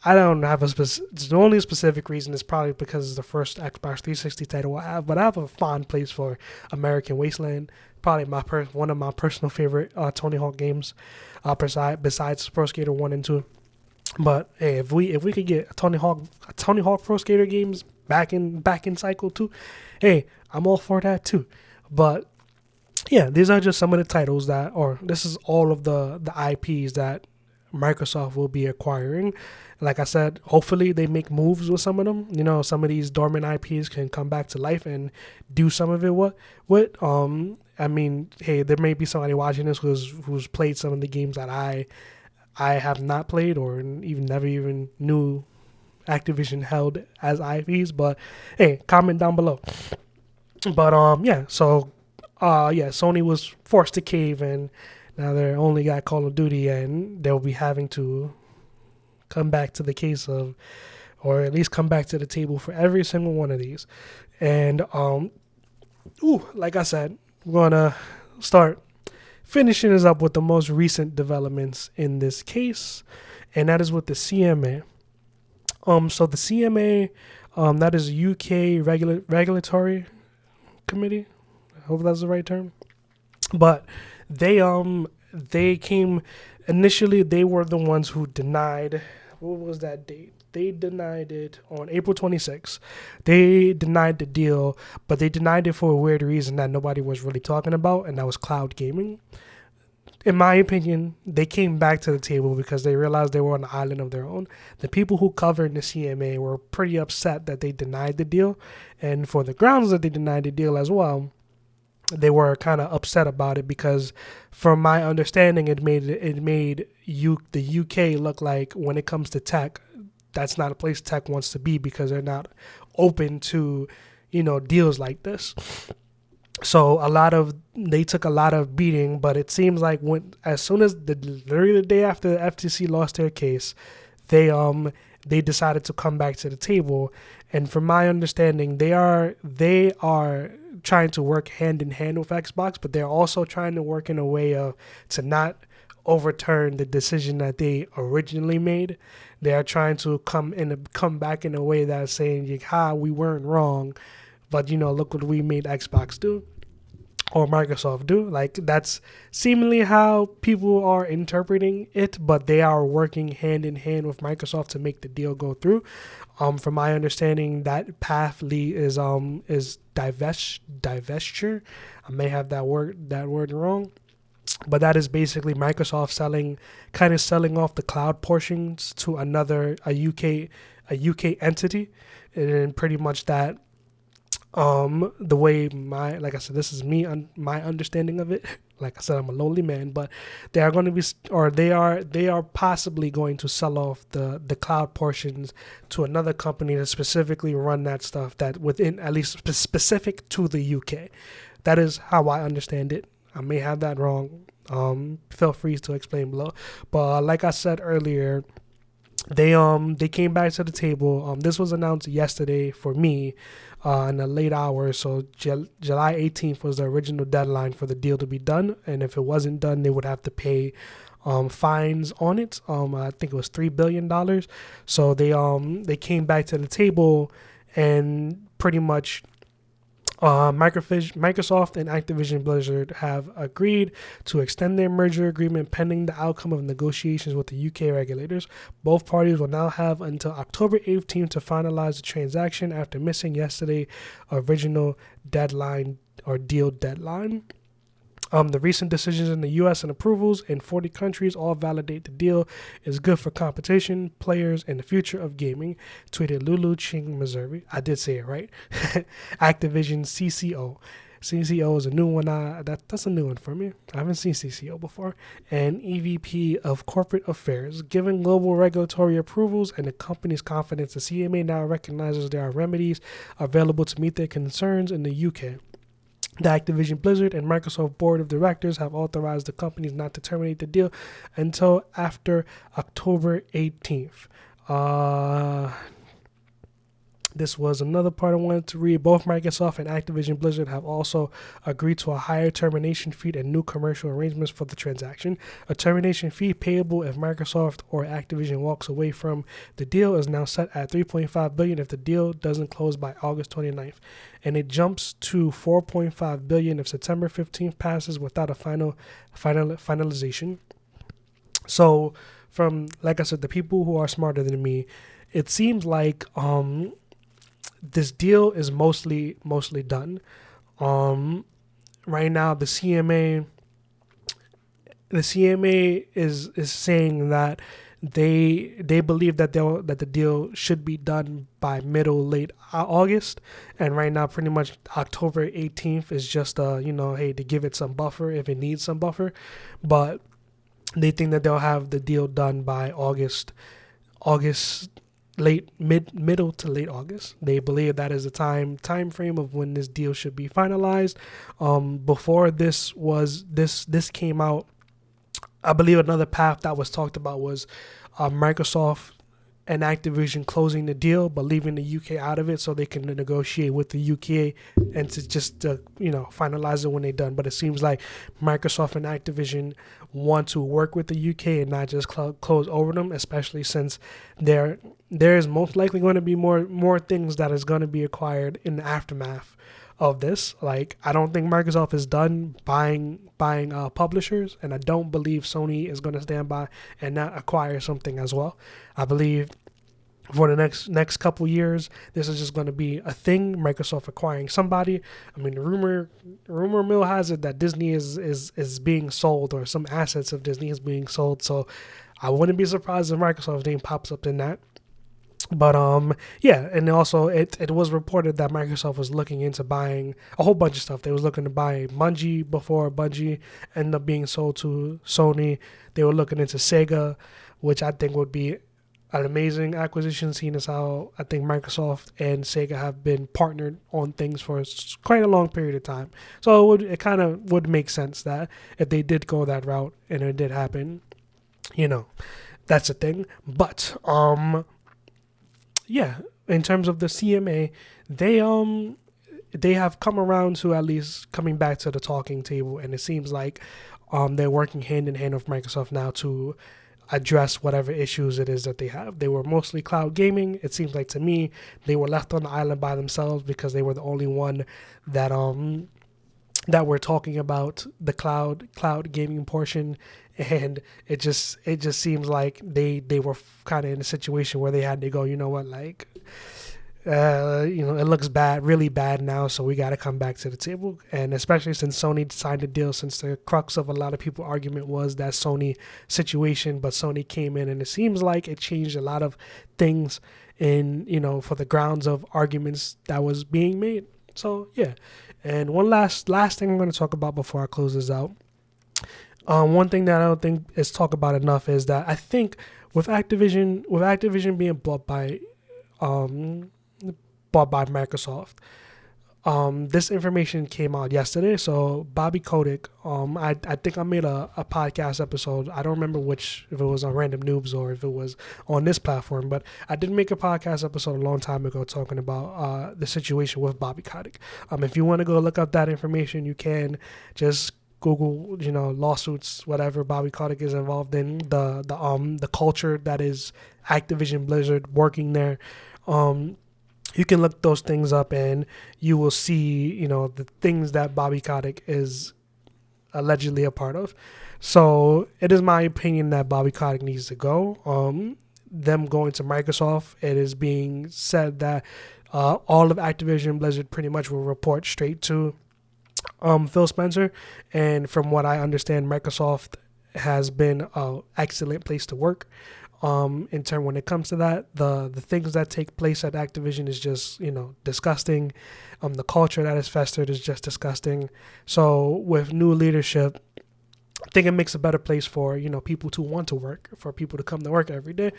I don't have the only specific reason is probably because it's the first Xbox 360 title I have, but I have a fond place for American Wasteland. Probably one of my personal favorite Tony Hawk games, besides Pro Skater 1 and 2. But hey, if we could get a Tony Hawk Pro Skater games back in cycle 2, hey, I'm all for that too. But yeah, these are just some of the titles this is all of the IPs that Microsoft will be acquiring. Like I said, hopefully they make moves with some of them. You know, some of these dormant IPs can come back to life and do some of it. I mean, hey, there may be somebody watching this who's played some of the games that I have not played or even never even knew Activision held as IPs. But hey, comment down below. But Sony was forced to cave, and now they're only got Call of Duty, and they'll be having to come back to the case of, or at least come back to the table for every single one of these. And like I said, we're gonna start finishing this up with the most recent developments in this case, and that is with the CMA. So the CMA, that is UK Regulatory Committee. I hope that's the right term. But they came initially. They were the ones who denied. What was that date? They denied it on April 26th. They denied the deal, but they denied it for a weird reason that nobody was really talking about, and that was cloud gaming. In my opinion, they came back to the table because they realized they were on an island of their own. The people who covered the CMA were pretty upset that they denied the deal, and for the grounds that they denied the deal as well, they were kind of upset about it because, from my understanding, it made the UK look like, when it comes to tech, that's not a place tech wants to be because they're not open to, deals like this. So they took a lot of beating, but it seems like as soon as literally the day after the FTC lost their case, they decided to come back to the table. And from my understanding, they are trying to work hand in hand with Xbox, but they're also trying to work in a way to not overturn the decision that they originally made. They are trying to come back in a way that's saying, we weren't wrong, but look what we made Xbox do or Microsoft do. Like, that's seemingly how people are interpreting it, but they are working hand in hand with Microsoft to make the deal go through. From my understanding, that path is divestiture. I may have that word wrong, but that is basically Microsoft selling off the cloud portions to a UK entity, and then pretty much that. The way like I said, this is my understanding of it. Like I said, I'm a lowly man, but they are possibly going to sell off the cloud portions to another company to specifically run that stuff that within, at least specific to the UK. That is how I understand it. I may have that wrong. Feel free to explain below. But like I said earlier, they came back to the table. This was announced yesterday for me in the late hours. So July 18th was the original deadline for the deal to be done, and if it wasn't done, they would have to pay fines on it. I think it was $3 billion. So they came back to the table, and pretty much Microsoft and Activision Blizzard have agreed to extend their merger agreement pending the outcome of negotiations with the UK regulators. Both parties will now have until October 18th to finalize the transaction after missing yesterday's original deadline or deal deadline. The recent decisions in the U.S. and approvals in 40 countries all validate the deal is good for competition, players, and the future of gaming, tweeted Lulu Ching, Missouri. I did say it right. Activision CCO. CCO is a new one. That's a new one for me. I haven't seen CCO before. And EVP of Corporate Affairs. Given global regulatory approvals and the company's confidence, the CMA now recognizes there are remedies available to meet their concerns in the UK. The Activision Blizzard and Microsoft Board of Directors have authorized the companies not to terminate the deal until after October 18th. This was another part I wanted to read. Both Microsoft and Activision Blizzard have also agreed to a higher termination fee and new commercial arrangements for the transaction. A termination fee payable if Microsoft or Activision walks away from the deal is now set at $3.5 billion if the deal doesn't close by August 29th, and it jumps to $4.5 billion if September 15th passes without a finalization. So, from, like I said, the people who are smarter than me, it seems like this deal is mostly done. Right now, the CMA is saying that they believe that the deal should be done by late August, and right now, pretty much October 18th is just hey, to give it some buffer if it needs some buffer, but they think that they'll have the deal done by August middle to late August. They believe that is the time frame of when this deal should be finalized. Before this came out, I believe another path that was talked about was Microsoft and Activision closing the deal but leaving the UK out of it so they can negotiate with the UK and to just finalize it when they're done. But it seems like Microsoft and Activision want to work with the UK and not just close over them, especially since there is most likely going to be more things that is going to be acquired in the aftermath of this. Like, I don't think Microsoft is done buying publishers, and I don't believe Sony is going to stand by and not acquire something as well. I believe for the next couple years, this is just going to be a thing. Microsoft acquiring somebody. I mean, the rumor mill has it that Disney is being sold, or some assets of Disney is being sold. So I wouldn't be surprised if Microsoft's name pops up in that. But yeah, and also it was reported that Microsoft was looking into buying a whole bunch of stuff. They was looking to buy Bungie before Bungie ended up being sold to Sony. They were looking into Sega, which I think would be an amazing acquisition, seeing as how I think Microsoft and Sega have been partnered on things for quite a long period of time. So it kind of would make sense that if they did go that route and it did happen, that's a thing. But yeah, in terms of the CMA, they have come around to at least coming back to the talking table, and it seems like they're working hand in hand with Microsoft now to address whatever issues it is that they have. They were mostly cloud gaming. It seems like to me they were left on the island by themselves because they were the only one that were talking about the cloud gaming portion. And it just seems like they were kind of in a situation where they had to go, you know what, like, it looks bad, really bad now, so we got to come back to the table. And especially since Sony signed a deal, since the crux of a lot of people's argument was that Sony situation, but Sony came in and it seems like it changed a lot of things in, for the grounds of arguments that was being made. So yeah. And one last thing I'm going to talk about before I close this out. One thing that I don't think is talked about enough is that I think with Activision being bought by Microsoft, this information came out yesterday. So Bobby Kotick, I think I made a podcast episode. I don't remember if it was on Random Noobs or if it was on this platform, but I did make a podcast episode a long time ago talking about the situation with Bobby Kotick. If you want to go look up that information, you can just Google, lawsuits, whatever Bobby Kotick is involved in, the culture that is Activision Blizzard working there. You can look those things up and you will see, the things that Bobby Kotick is allegedly a part of. So it is my opinion that Bobby Kotick needs to go. Them going to Microsoft, it is being said that all of Activision Blizzard pretty much will report straight to Phil Spencer, and from what I understand, Microsoft has been an excellent place to work. In turn, when it comes to that, the things that take place at Activision is just disgusting. The culture that is festered is just disgusting. So with new leadership, I think it makes a better place for people to want to work, for people to come to work every day.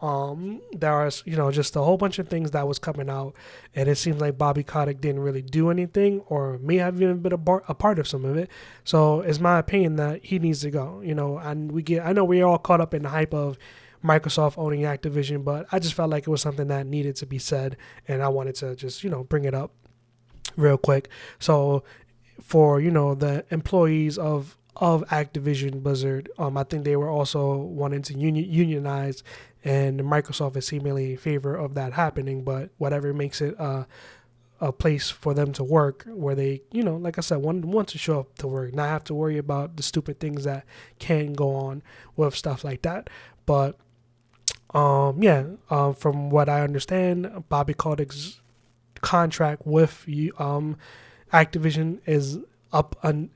There are just a whole bunch of things that was coming out, and it seems like Bobby Kotick didn't really do anything, or may have even been a part of some of it. So it's my opinion that he needs to go. And I know we're all caught up in the hype of Microsoft owning Activision, but I just felt like it was something that needed to be said, and I wanted to just, bring it up real quick. So for, the employees of Activision Blizzard, I think they were also wanting to unionize, and Microsoft is seemingly in favor of that happening, but whatever makes it a place for them to work where they, like I said, want to show up to work, not have to worry about the stupid things that can go on with stuff like that. But from what I understand, Bobby Kotick's contract with Activision is up in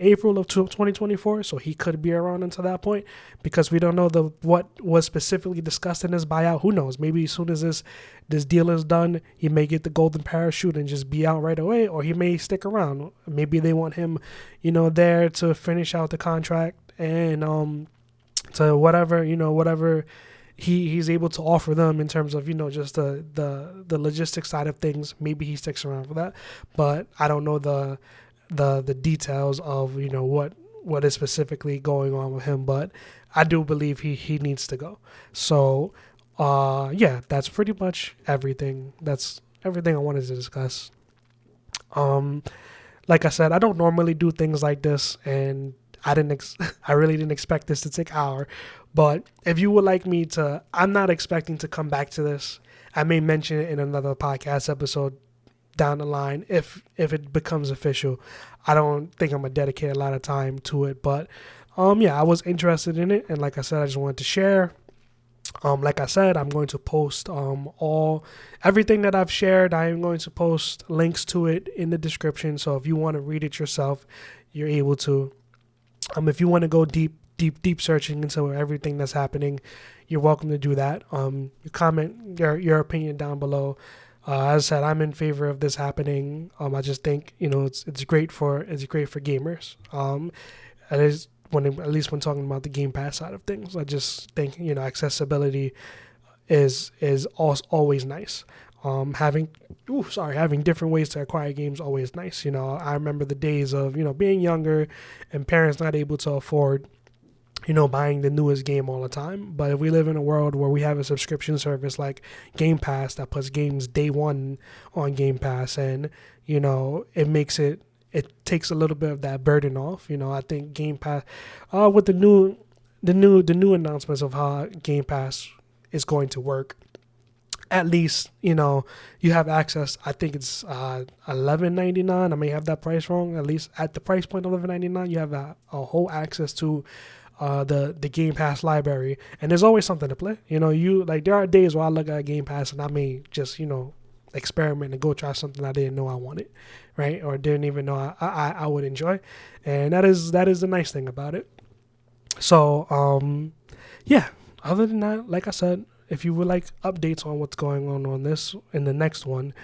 April of 2024, so he could be around until that point, because we don't know what was specifically discussed in this buyout. Who knows? Maybe as soon as this deal is done, he may get the golden parachute and just be out right away, or he may stick around. Maybe they want him, there to finish out the contract and to whatever he's able to offer them in terms of, just the logistics side of things. Maybe he sticks around for that, but I don't know the details of, what is specifically going on with him, but I do believe he needs to go. So, that's pretty much everything. That's everything I wanted to discuss. Like I said, I don't normally do things like this, and I really didn't expect this to take an hour. But if you would like me to, I'm not expecting to come back to this. I may mention it in another podcast episode down the line if it becomes official. I don't think I'm gonna dedicate a lot of time to it, but I was interested in it, and like I said, I just wanted to share. Like I said, I'm going to post everything that I've shared. I am going to post links to it in the description, so if you want to read it yourself, you're able to. If you want to go deep searching into everything that's happening, you're welcome to do that. You comment your opinion down below. As I said, I'm in favor of this happening. I just think it's great for gamers. It is at least when talking about the Game Pass side of things. I just think accessibility is always nice. Having different ways to acquire games always nice. I remember the days of being younger and parents not able to afford buying the newest game all the time. But if we live in a world where we have a subscription service like Game Pass that puts games day one on Game Pass, and it takes a little bit of that burden off. I think Game Pass with the new announcements of how Game Pass is going to work, at least you have access. I think it's $11.99. I may have that price wrong. At least at the price point of $11.99, you have a whole access to the Game Pass library, and there's always something to play. There are days where I look at Game Pass and I may just experiment and go try something I didn't know I wanted, right, or didn't even know I would enjoy, and that is the nice thing about it. So other than that, like I said, if you would like updates on what's going on this in the next one,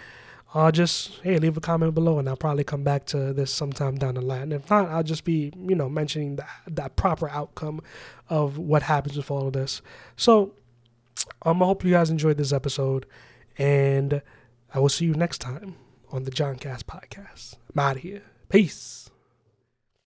just leave a comment below, and I'll probably come back to this sometime down the line. If not, I'll just be mentioning that proper outcome of what happens with all of this. So I hope you guys enjoyed this episode, and I will see you next time on the JONCAST podcast. I'm out of here. Peace.